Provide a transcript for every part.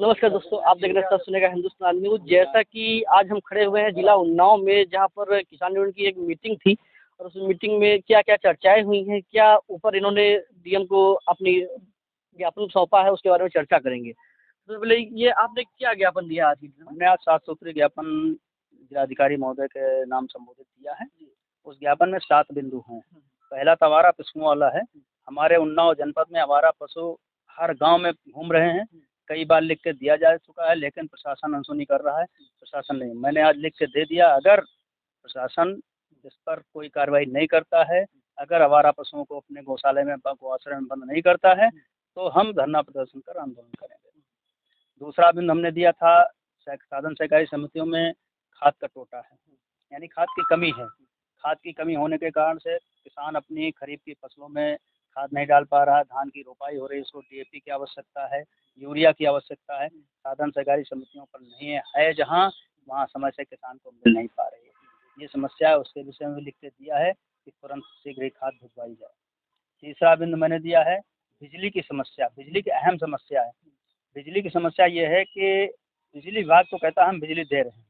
नमस्कार दोस्तों, आप देख रहे हैं सब सुनेगा हिंदुस्तान न्यूज़। जैसा कि आज हम खड़े हुए हैं जिला उन्नाव में, जहां पर किसान यूनियन की एक मीटिंग थी और उस मीटिंग में क्या-क्या चर्चाएँ हुई हैं, क्या ऊपर इन्होंने डीएम को अपनी ज्ञापन सौंपा है, उसके बारे में चर्चा करेंगे। तो पहले ये आपने क्या ज्ञापन दिया आज की मीटिंग में? हमने आज 7 सूत्रीय ज्ञापन जिलाधिकारी महोदय के नाम संबोधित किया है। उस ज्ञापन में 7 बिंदु हैं। पहला तो आवारा पशुओं वाला है। हमारे उन्नाव जनपद में आवारा पशु हर गांव में घूम रहे हैं। कई बार लिख के दिया जा चुका है, लेकिन प्रशासन अनसुनी कर रहा है। प्रशासन नहीं, मैंने आज लिख के दे दिया। अगर प्रशासन इस पर कोई कार्रवाई नहीं करता है, अगर आवारा पशुओं को अपने गौशाले में गौआश्रय में बंद नहीं करता है, तो हम धरना प्रदर्शन कर आंदोलन करेंगे। दूसरा बिंदु हमने दिया था, साधन सहकारी समितियों में खाद का टोटा है, यानी खाद की कमी है। खाद की कमी होने के कारण से किसान अपनी खरीफ की फसलों में खाद नहीं डाल पा रहा है। धान की रोपाई हो रही है, उसको डीएपी की आवश्यकता है, यूरिया की आवश्यकता है। साधन सहकारी समितियों पर नहीं है, जहाँ वहाँ समय से किसान को मिल नहीं पा रही है। ये समस्या है, उसके विषय में लिख के दिया है कि तुरंत शीघ्र ही खाद भिजवाई जाए। तीसरा बिंदु मैंने दिया है बिजली की समस्या। बिजली की अहम समस्या है। बिजली की समस्या ये है कि बिजली विभाग तो कहता है हम बिजली दे रहे हैं,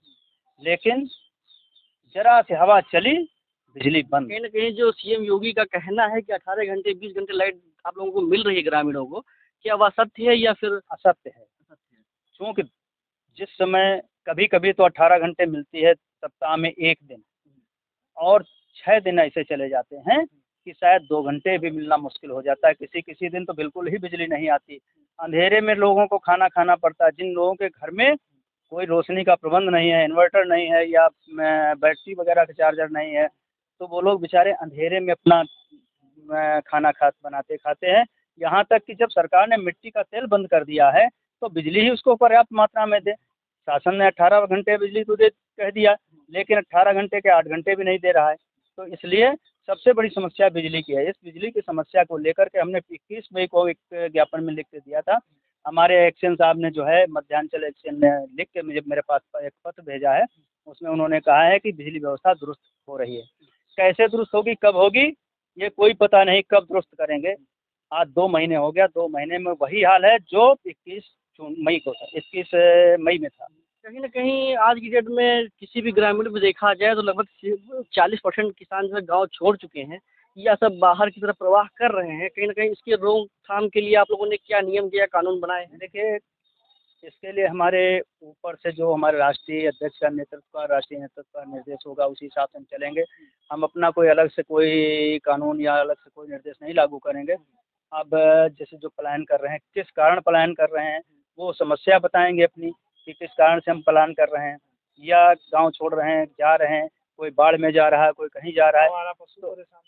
लेकिन जरा सी हवा चली बिजली बंद। कहीं न कहीं जो सीएम योगी का कहना है कि 18 घंटे 20 घंटे लाइट आप लोगों को मिल रही है ग्रामीणों को, क्या वह सत्य है या फिर असत्य है? क्योंकि जिस समय कभी-कभी तो 18 घंटे मिलती है सप्ताह में 1 दिन, और 6 दिन ऐसे चले जाते हैं कि शायद 2 घंटे भी मिलना मुश्किल हो जाता है। किसी दिन तो बिल्कुल ही बिजली नहीं आती। अंधेरे में लोगों को खाना खाना पड़ता है। जिन लोगों के घर में कोई रोशनी का प्रबंध नहीं है, इन्वर्टर नहीं है या बैटरी वगैरह का चार्जर नहीं है, तो वो लोग बेचारे अंधेरे में अपना खाना बनाते खाते हैं। यहाँ तक कि जब सरकार ने मिट्टी का तेल बंद कर दिया है, तो बिजली ही उसको पर्याप्त मात्रा में दे। शासन ने 18 घंटे बिजली तो दे कह दिया, लेकिन 18 घंटे के 8 घंटे भी नहीं दे रहा है। तो इसलिए सबसे बड़ी समस्या बिजली की है। इस बिजली की समस्या को लेकर के हमने 21 मई को एक ज्ञापन में लिख के दिया था। हमारे एक्शन साहब ने जो है मध्यांचल एक्शन ने लिख के मुझे मेरे पास एक पत्र भेजा है। उसमें उन्होंने कहा है कि बिजली व्यवस्था दुरुस्त हो रही है। कैसे दुरुस्त होगी, कब होगी, ये कोई पता नहीं कब दुरुस्त करेंगे। आज 2 महीने हो गया, 2 महीने में वही हाल है जो 21 मई को था, 21 मई में था। कहीं न कहीं आज की डेट में किसी भी ग्रामीण में देखा जाए तो लगभग 40% किसान जो है गाँव छोड़ चुके हैं या सब बाहर की तरफ प्रवाह कर रहे हैं। कहीं न कहीं इसकी रोकथाम के लिए आप लोगों ने क्या नियम या कानून बनाए हैं? देखिए, इसके लिए हमारे ऊपर से जो हमारे राष्ट्रीय अध्यक्ष का राष्ट्रीय नेतृत्व का निर्देश होगा, उसी हिसाब से हम चलेंगे। हम अपना कोई अलग से कोई कानून या अलग से कोई निर्देश नहीं लागू करेंगे। अब जैसे जो पलायन कर रहे हैं, किस कारण पलायन कर रहे हैं, वो समस्या बताएंगे अपनी कि किस कारण से हम पलायन कर रहे हैं, या गाँव छोड़ रहे हैं, जा रहे हैं, कोई बाढ़ में जा रहा है, कोई कहीं जा रहा है,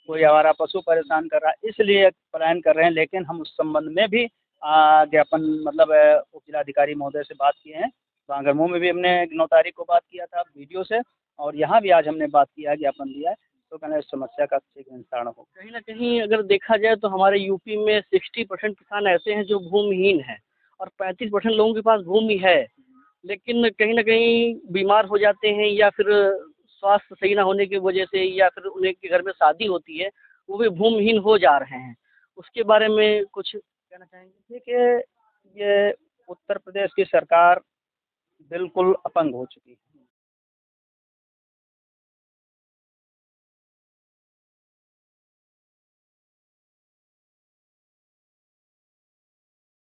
कोई आवारा पशु परेशान कर रहा है, इसलिए पलायन कर रहे हैं। लेकिन हम उस संबंध में भी ज्ञापन मतलब उप जिलाधिकारी महोदय से बात किए हैं। बांगरमऊ में भी हमने 9 तारीख को बात किया था वीडियो से, और यहाँ भी आज हमने बात किया है, ज्ञापन दिया है। तो कहना इस समस्या का शीघ्र निस्तारण हो। कहीं न कहीं अगर देखा जाए तो हमारे यूपी में 60% किसान ऐसे हैं जो भूमिहीन हैं और 35% लोगों के पास भूमि है, लेकिन कहीं न कहीं बीमार हो जाते हैं या फिर स्वास्थ्य सही ना होने की वजह से या फिर उन्हें के घर में शादी होती है, वो भी भूमिहीन हो जा रहे हैं। उसके बारे में कुछ कहना चाहेंगे? देखिए, ये उत्तर प्रदेश की सरकार बिल्कुल अपंग हो चुकी है।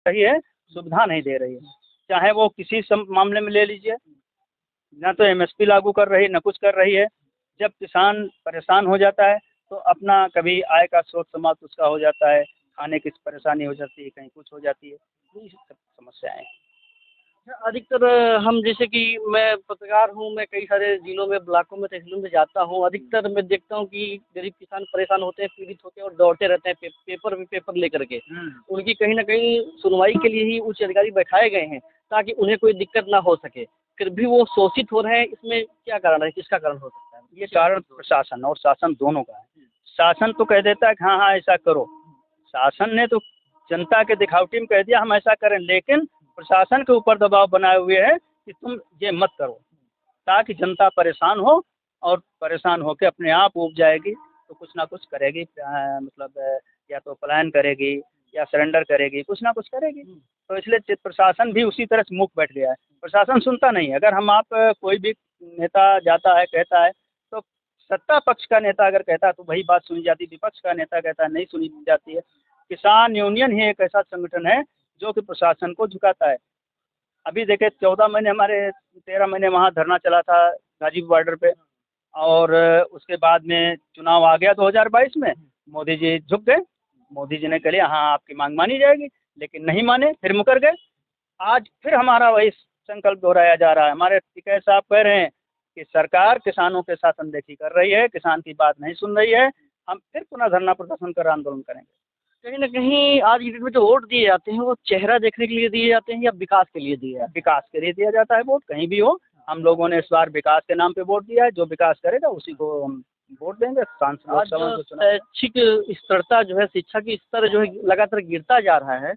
सही है, सुविधा नहीं दे रही है। चाहे वो किसी मामले में ले लीजिए, ना तो एमएसपी लागू कर रही है, ना कुछ कर रही है। जब किसान परेशान हो जाता है तो अपना कभी आय का स्रोत समाप्त उसका हो जाता है, खाने की परेशानी हो जाती है, कहीं कुछ हो जाती है। यही सब समस्याएं हैं। अधिकतर हम जैसे कि मैं पत्रकार हूँ, मैं कई सारे ज़िलों में, ब्लॉकों में, तहसीलों में जाता हूँ। अधिकतर मैं देखता हूँ कि गरीब किसान परेशान होते हैं, पीड़ित होते हैं और दौड़ते रहते हैं पेपर लेकर के। उनकी कहीं न कहीं सुनवाई के लिए ही उच्च अधिकारी बैठाए गए हैं, ताकि उन्हें कोई दिक्कत ना हो सके। फिर भी वो शोषित हो रहे हैं, इसमें क्या कारण है? किसका कारण हो सकता है? ये कारण प्रशासन और शासन दोनों का है। शासन तो कह देता है कि हाँ हाँ ऐसा करो। शासन ने तो जनता के दिखावटी में कह दिया हम ऐसा करें, लेकिन प्रशासन के ऊपर दबाव बनाए हुए है कि तुम ये मत करो, ताकि जनता परेशान हो, और परेशान होकर अपने आप उब जाएगी तो कुछ ना कुछ करेगी। मतलब या तो पलायन करेगी, या सरेंडर करेगी, कुछ ना कुछ करेगी। तो इसलिए प्रशासन भी उसी तरह से मूक बैठ गया है। प्रशासन सुनता नहीं है। अगर हम आप कोई भी नेता जाता है कहता है तो सत्ता पक्ष का नेता अगर कहता है तो वही बात सुनी जाती है, विपक्ष का नेता कहता है नहीं सुनी जाती है। किसान यूनियन ही एक ऐसा संगठन है जो कि प्रशासन को झुकाता है। अभी देखे 14 महीने हमारे 13 महीने वहाँ धरना चला था गाजीपुर बॉर्डर पे, और उसके बाद में चुनाव आ गया 2022 में, मोदी जी झुक गए। मोदी जी ने कह लिया हाँ आपकी मांग मानी जाएगी, लेकिन नहीं माने, फिर मुकर गए। आज फिर हमारा वही संकल्प दोहराया जा रहा है। हमारे टिकैत साहब कह रहे हैं कि सरकार किसानों के साथ अनदेखी कर रही है, किसान की बात नहीं सुन रही है, हम फिर पुनः धरना प्रदर्शन कर आंदोलन करेंगे। कहीं न कहीं आज की डेट में जो वोट दिए जाते हैं वो चेहरा देखने के लिए दिए जाते हैं या विकास के लिए दिए जाते हैं? विकास के लिए दिया जाता है वोट, कहीं भी हो। हम लोगों ने इस बार विकास के नाम पे वोट दिया है, जो विकास करेगा उसी को हम वोट देंगे। सांसद आज लोकसभा जो के चुनाव शैक्षिक स्तरता जो है, शिक्षा की स्तर जो है लगातार गिरता जा रहा है,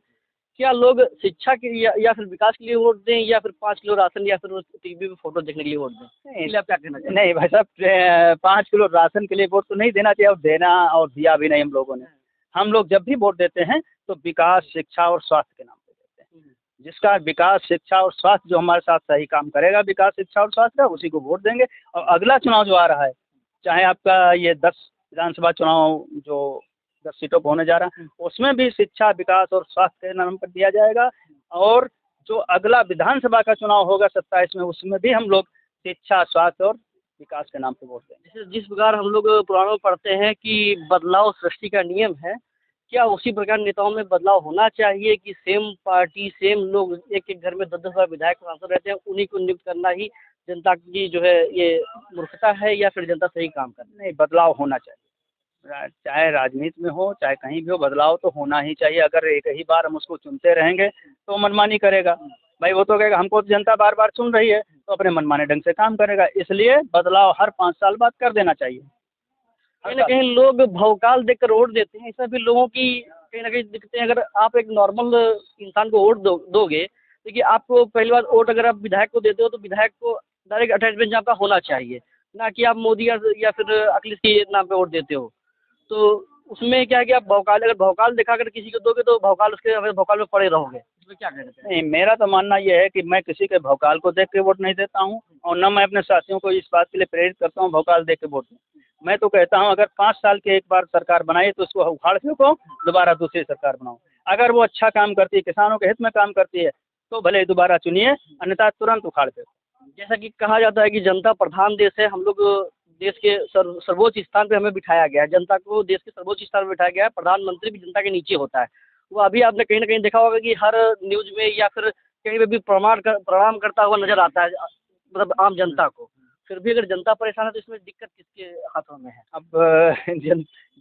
क्या लोग शिक्षा के लिए या फिर विकास के लिए वोट दें या फिर 5 किलो राशन या फिर उस टीवी पे फोटो देखने के लिए वोट दें? इसलिए आप क्या कहना चाहेंगे? नहीं भाई साहब, 5 किलो राशन के लिए वोट तो नहीं देना चाहिए, और देना और दिया भी नहीं हम लोगों ने। हम लोग जब भी वोट देते हैं तो विकास, शिक्षा और स्वास्थ्य के नाम पे देते हैं। जिसका विकास, शिक्षा और स्वास्थ्य जो हमारे साथ सही काम करेगा विकास, शिक्षा और स्वास्थ्य का, उसी को वोट देंगे। और अगला चुनाव जो आ रहा है, चाहे आपका ये 10 विधानसभा चुनाव जो 10 सीटों पर होने जा रहा है, उसमें भी शिक्षा, विकास और स्वास्थ्य के नाम पर दिया जाएगा। और जो अगला विधानसभा का चुनाव होगा 27 में, उसमें भी हम लोग शिक्षा, स्वास्थ्य और विकास के नाम पे वोट देंगे। जैसे जिस प्रकार हम लोग पुराणों में पढ़ते हैं कि बदलाव सृष्टि का नियम है, क्या उसी प्रकार नेताओं में बदलाव होना चाहिए कि सेम पार्टी, सेम लोग एक-एक घर में 10-10 बार विधायक सांसद रहते हैं, उन्हीं को नियुक्त करना ही जनता की जो है ये मूर्खता है या फिर जनता सही काम कर रही है? नहीं, बदलाव होना चाहिए। चाहे राजनीति में हो, चाहे कहीं भी हो, बदलाव तो होना ही चाहिए। अगर एक ही बार हम उसको चुनते रहेंगे तो मनमानी करेगा। भाई वो तो कहेगा हमको तो जनता बार बार चुन रही है, तो अपने मनमाने ढंग से काम करेगा। इसलिए बदलाव हर 5 साल बाद कर देना चाहिए। कहीं न कहीं लोग भौकाल देखकर वोट देते हैं, इसमें भी लोगों की कहीं न कहीं दिक्कतें। अगर आप एक नॉर्मल इंसान को वोट दोगे, देखिए आपको पहली बात, वोट अगर आप विधायक को देते हो तो विधायक को डायरेक्ट अटैचमेंट आपका होना चाहिए, ना कि आप मोदी या फिर अखिलेश के नाम पे वोट देते हो। तो उसमें क्या है कि आप भौकाल, अगर भौकाल दिखाकर किसी को दोगे तो भौकाल, उसके भौकाल में पड़े रहोगे। इसमें क्या कहना चाहेंगे? नहीं, मेरा तो मानना ये है कि मैं किसी के भौकाल को देख के वोट नहीं देता हूँ, और न मैं अपने साथियों को इस बात के लिए प्रेरित करता हूँ भौकाल देख के वोट दें। मैं तो कहता हूँ अगर 5 साल के एक बार सरकार बनाई तो उसको उखाड़ फेंको, दोबारा दूसरी सरकार बनाओ। अगर वो अच्छा काम करती है, किसानों के हित में काम करती है, तो भले ही दोबारा चुनिए, अन्यथा तुरंत उखाड़ फेंको। जैसा कि कहा जाता है कि जनता प्रधान देश है, हम लोग देश के सर्वोच्च स्थान पे हमें बिठाया गया है, जनता को देश के सर्वोच्च स्थान पे बिठाया गया है। प्रधानमंत्री भी जनता के नीचे होता है। वो अभी आपने कहीं न कहीं देखा होगा कि हर न्यूज़ में या फिर कहीं पे भी प्रणाम करता हुआ नज़र आता है, मतलब आम जनता को। फिर भी अगर जनता परेशान है तो इसमें दिक्कत किसके हाथों में है? अब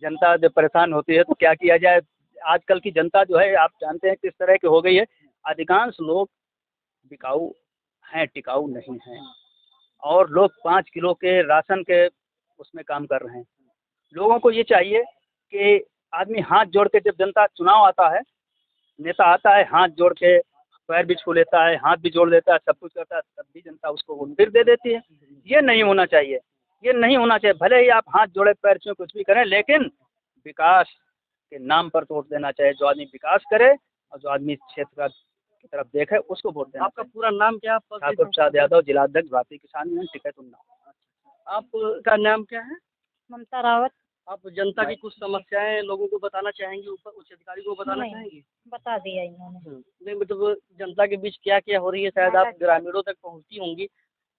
जनता जब परेशान होती है तो क्या किया जाए। आजकल की जनता जो है आप जानते हैं किस तरह की हो गई है। अधिकांश लोग बिकाऊ हैं, टिकाऊ नहीं हैं, और लोग 5 किलो के राशन के उसमें काम कर रहे हैं। लोगों को ये चाहिए कि आदमी हाथ जोड़ के, जब जनता चुनाव आता है, नेता आता है, हाथ जोड़ के पैर भी छू लेता है, हाथ भी जोड़ लेता है, सब कुछ करता है, तब भी जनता उसको वोट फिर दे देती है। ये नहीं होना चाहिए, ये नहीं होना चाहिए। भले ही आप हाथ जोड़े पैर छुए कुछ भी करें, लेकिन विकास के नाम पर तो वोट देना चाहिए। जो आदमी विकास करे और जो आदमी क्षेत्र का की तरफ देखे, उसको वोट देना आपका चाहिए। पूरा नाम क्या है? ठाकुर प्रसाद यादव, जिलाध्यक्ष भारतीय किसान यूनियन, टिकैत उन्नाव। आपका नाम क्या है? ममता रावत। आप जनता की कुछ समस्याएं लोगों को बताना चाहेंगी, ऊपर उच्च अधिकारी को बताना नहीं। चाहेंगी? बता दिया इन्होंने। नहीं, मतलब जनता के बीच क्या क्या हो रही है, शायद आप ग्रामीणों तक पहुंचती होंगी।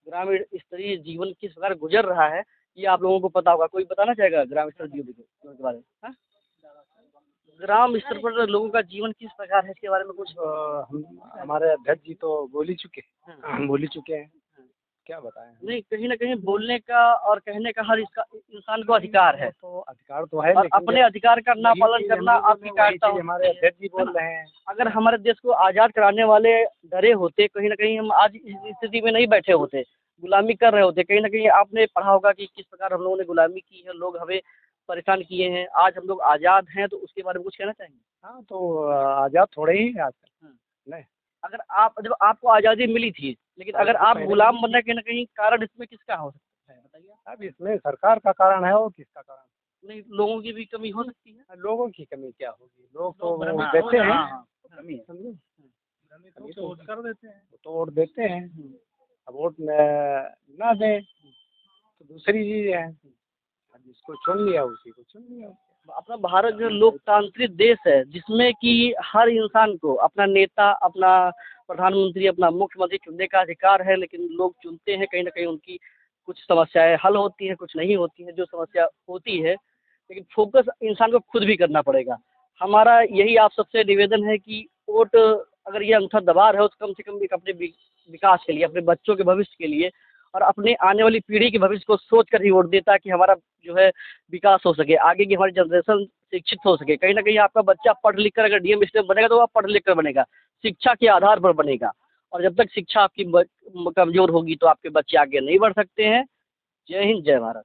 ग्रामीण स्तरीय जीवन किस प्रकार गुजर रहा है, ये आप लोगों को पता होगा। कोई बताना चाहेगा ग्राम स्तर जीवन के बारे में? हाँ? ग्राम स्तर पर लोगों का जीवन किस प्रकार है, इसके बारे में कुछ? हमारे अध्यक्ष जी तो बोल ही चुके हैं, हाँ। हम बोल ही चुके हैं, क्या बताएं। नहीं, कहीं न कहीं बोलने का और कहने का हर इसका इंसान को अधिकार है, तो अधिकार तो है, और लेकिन अपने अधिकार का ना वही पालन चीज़ करना हम लोगों आपकी में, वही कायरता चीज़ हमारे होती है। अध्यक्ष जी बोल रहे हैं। अगर हमारे देश को आज़ाद कराने वाले डरे होते, कहीं न कहीं हम आज इस स्थिति में नहीं बैठे होते, गुलामी कर रहे होते। कहीं न कहीं आपने पढ़ा होगा कि किस प्रकार हम लोगों ने गुलामी की है, लोग हमें परेशान किए हैं। आज हम लोग आज़ाद हैं, तो उसके बारे में कुछ कहना चाहेंगे? हाँ, तो आज़ाद थोड़े ही हैं आजकल। नहीं, अगर जब आपको आज़ादी मिली थी, लेकिन अगर आप गुलाम बनने के कहीं न कहीं कारण इसमें किसका हो सकता है, बताइए? अब इसमें सरकार का कारण है और किसका कारण? नहीं, लोगों की भी कमी हो सकती है। लोगों की कमी क्या होगी, लोग तो लोग वोट हाँ, देते हैं, हाँ, हाँ, कमी है। समझे, कमी तो कर देते हैं, वो तो वोट देते हैं। अब वोट ना दें तो दूसरी चीज है, अब जिसको चुन लिया उसी को चुन लिया। अपना भारत जो लोकतांत्रिक देश है, जिसमें कि हर इंसान को अपना नेता, अपना प्रधानमंत्री, अपना मुख्यमंत्री चुनने का अधिकार है, लेकिन लोग चुनते हैं, कहीं न कहीं उनकी कुछ समस्याएँ हल होती हैं, कुछ नहीं होती हैं। जो समस्या होती है, लेकिन फ़ोकस इंसान को खुद भी करना पड़ेगा। हमारा यही आप सबसे निवेदन है कि वोट अगर ये अंगूठा दबा रहे हो, तो कम से कम एक अपने विकास के लिए, अपने बच्चों के भविष्य के लिए और अपने आने वाली पीढ़ी के भविष्य को सोच कर ही वोट दें, ताकि हमारा जो है विकास हो सके, आगे की हमारी जनरेशन शिक्षित हो सके। कहीं न कहीं आपका बच्चा पढ़ लिख कर अगर डीएम स्टेफ बनेगा, तो वह पढ़ लिख कर बनेगा, शिक्षा के आधार पर बनेगा। और जब तक शिक्षा आपकी कमज़ोर होगी, तो आपके बच्चे आगे नहीं बढ़ सकते हैं। जय हिंद, जय भारत।